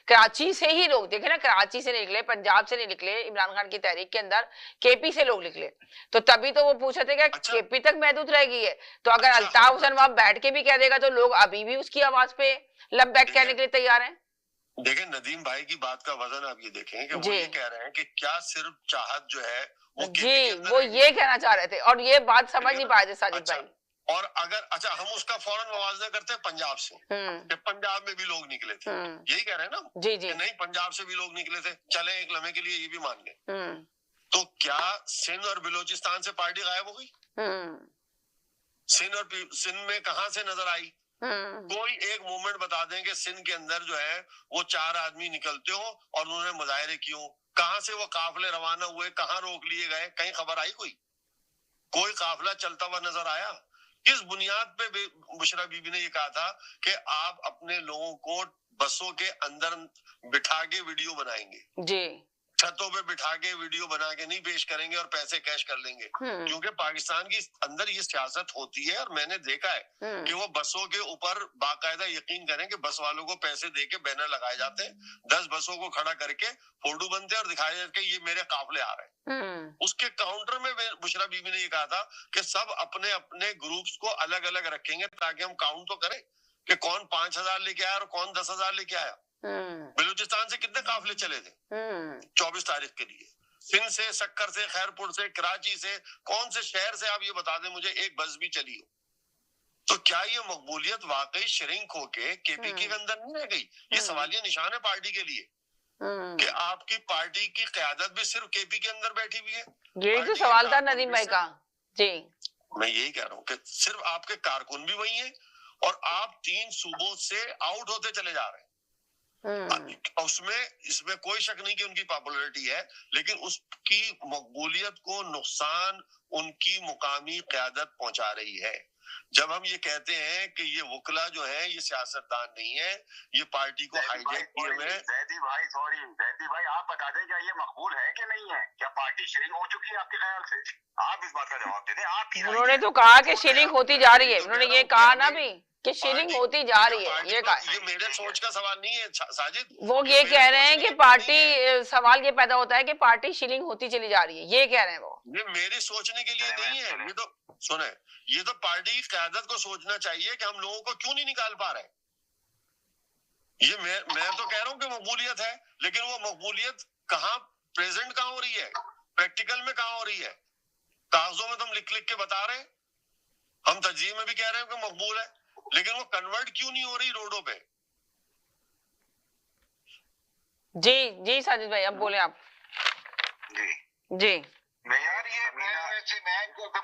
कराची से ही लोग देखे ना, कराची से नहीं निकले, पंजाब से नहीं निकले, इमरान खान की तहरीक के अंदर केपी से लोग निकले, तो तभी तो वो पूछे थे कि केपी तक महदूद रह गई है। तो अगर अल्ताफ हुसैन वहां बैठ के भी कह देगा तो लोग अभी भी उसकी आवाज पे लबैक कहने के लिए तैयार हैं। देखें नदीम भाई की बात का वजन आप ये देखें कि वो ये कह रहे हैं कि क्या सिर्फ चाहत जो है वो जी, वो ये कहना चाह रहे थे और ये बात समझ नहीं पाए थे साजिद भाई। और अगर अच्छा हम उसका फौरन मुआवजा करते हैं पंजाब से, कि पंजाब में भी लोग निकले थे, यही कह रहे हैं ना? जी जी, नहीं पंजाब से भी लोग निकले थे, चले एक लम्हे के लिए ये भी मान लें, तो क्या सिंध और बलूचिस्तान से पार्टी गायब हो गई? सिंध में कहां से नजर आई? कोई एक मूवमेंट बता दें कि सिंध के अंदर जो है वो 4 आदमी निकलते हो और उन्होंने मुजाहरे किए, कहां से वो काफिले रवाना हुए, कहां रोक लिए गए, कहीं खबर आई? कोई काफिला चलता हुआ नजर आया? किस बुनियाद पे बुशरा बीबी ने ये कहा था कि आप अपने लोगों को बसों के अंदर बिठा के वीडियो बनाएंगे जी, छतों पे बिठा के वीडियो बना के नहीं पेश करेंगे और पैसे कैश कर लेंगे? क्योंकि पाकिस्तान की अंदर ये सियासत होती है और मैंने देखा है कि वो बसों के ऊपर बाकायदा यकीन करें कि बस वालों को पैसे दे के बैनर लगाए जाते हैं, 10 बसों को खड़ा करके फोटो बनते हैं और दिखाया जाता है कि ये मेरे काफिले आ रहे हैं। उसके काउंटर में बुशरा बीबी ने ये कहा था कि सब अपने अपने ग्रुप्स को अलग अलग रखेंगे ताकि हम काउंट तो करें कि कौन 5,000 लेके आया और कौन 10,000 लेके आया। बलूचिस्तान से कितने काफिले चले थे 24 तारीख के लिए? सिंध से, सक्कर से, खैरपुर से, कराची से, कौन से शहर से आप ये बता दें मुझे एक बस भी चली हो? तो क्या ये मकबूलियत वाकई श्रिंक होके केपी के अंदर नहीं रह गई? ये सवालिया निशान है पार्टी के लिए कि आपकी पार्टी की क़यादत भी सिर्फ केपी के अंदर बैठी हुई है। यही तो सवाल था नदीम भाई का जी। मैं यही कह रहा हूँ कि सिर्फ आपके कारकुन भी वही है और आप 3 सूबों से आउट होते चले जा रहे हैं। उसमें इसमें कोई शक नहीं कि उनकी पॉपुलैरिटी है, लेकिन उसकी मकबूलियत को नुकसान उनकी मुकामी क़यादत पहुंचा रही है। जब हम ये कहते हैं कि ये वकला जो है ये सियासतदान नहीं है, ये पार्टी को हाईजैक किए हुए हैं। जैदी भाई आप बता दें क्या ये मकबूल है कि नहीं है? क्या पार्टी श्रिंक हो चुकी है आपके ख्याल से? आप इस बात का जवाब दे दें। आप उन्होंने तो कहा कि श्रिंक होती जा रही है, उन्होंने ये कहा ना भी कि श्रिंक होती जा रही है, ये कहा। ये मेरे सोच का सवाल नहीं है साजिद, वो ये कह रहे हैं कि पार्टी, सवाल ये पैदा होता है कि पार्टी श्रिंक होती चली जा रही है, ये कह रहे हैं वो। ये मेरे सोचने के लिए नहीं है, ये तो सुने, ये तो पार्टी की क़यादत को सोचना चाहिए कि हम लोगों को क्यों नहीं निकाल पा रहे। ये मैं तो कह रहा हूँ कि मकबूलियत है, लेकिन वो मकबूलियत कहाँ प्रेजेंट कहाँ हो रही है, प्रैक्टिकल में कहाँ हो रही है? कागजों में तो हम लिख लिख के बता रहे हैं, हम तजज़ीह में भी कह रहे हैं कि मकबूल है, लेकिन वो कन्वर्ट क्यों नहीं हो रही रोडों पे? जी जी साजिद भाई अब बोले आप। जी जी मैं यार ये मैं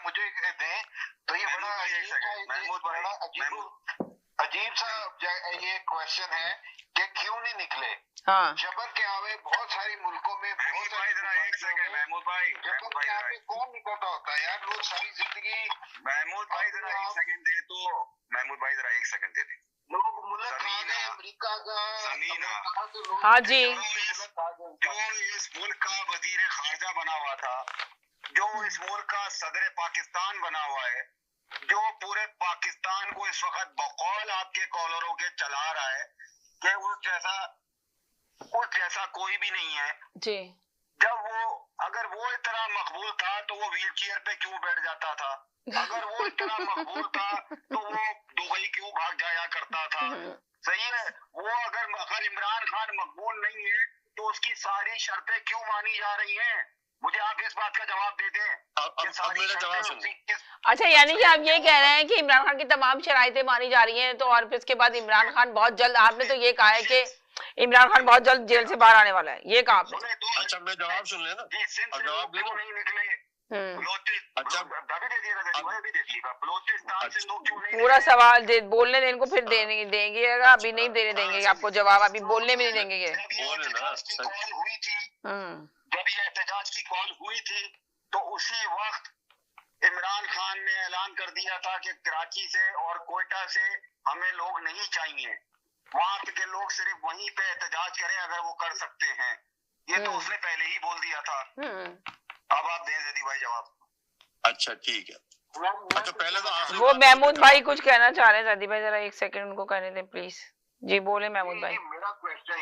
मुझे दें तो ये बड़ा अजीब सा ये क्वेश्चन है कि क्यों नहीं निकले। हाँ, जबर के आवे बहुत सारी मुल्कों में महमूद भाई जबर के आवे कौन निकलता होता है यार? लोग सारी जिंदगी महमूद भाई जरा एक सेकंड दे लोग मुल्क अमेरिका का हाँ जी, जो इस मुल्क का वजीर खारजा बना हुआ था, जो इस मुल्क का सदर पाकिस्तान बना हुआ है, जो पूरे पाकिस्तान को इस वक्त बकौल आपके कॉलरों के चला रहा है कि उस जैसा कोई भी नहीं है जी। जब वो अगर वो इतना मकबूल था तो वो व्हील चेयर पे क्यों बैठ जाता था? अगर वो इतना मकबूल था तो वो दुबई क्यों भाग जाया करता था? सही है, वो अगर इमरान खान मकबूल नहीं है तो उसकी सारी शर्तें क्यों मानी जा रही हैं? मुझे आप इस बात का जवाब दे दें। अच्छा, यानी कि आप ये कह रहे हैं कि इमरान खान की तमाम शराइतें मानी जा रही हैं, तो और फिर इसके बाद इमरान खान बहुत जल्द, आपने तो ये कहा है कि इमरान खान बहुत जल्द जेल से बाहर आने वाला है, ये कहा आपने। अच्छा मैं जवाब सुन लेना, जवाब दे दो। नहीं निकले अच्छा अभी दे दिएगा बलोचिस्तान से लोग क्यों नहीं? पूरा सवाल बोलने दें इनको, फिर देंगे, अभी नहीं देने देंगे आपको जवाब, अभी बोलने में नहीं देंगे ये। हुई थी जब ये एहतजाज की कॉल हुई थी तो उसी वक्त इमरान खान ने ऐलान कर दिया था कि कराची से और कोयटा से हमें लोग नहीं चाहिए, वहां के लोग सिर्फ वहीं पे एहतजाज करें अगर वो कर सकते हैं। ये तो उसने पहले ही बोल दिया था। अब आप दें जदी भाई जवाब। अच्छा ठीक है, अच्छा पहले तो वो महमूद भाई कुछ कहना चाह रहे हैं, जदी भाई जरा एक सेकंड उनको कहने दें प्लीज। जी बोले महमूद भाई। मेरा क्वेश्चन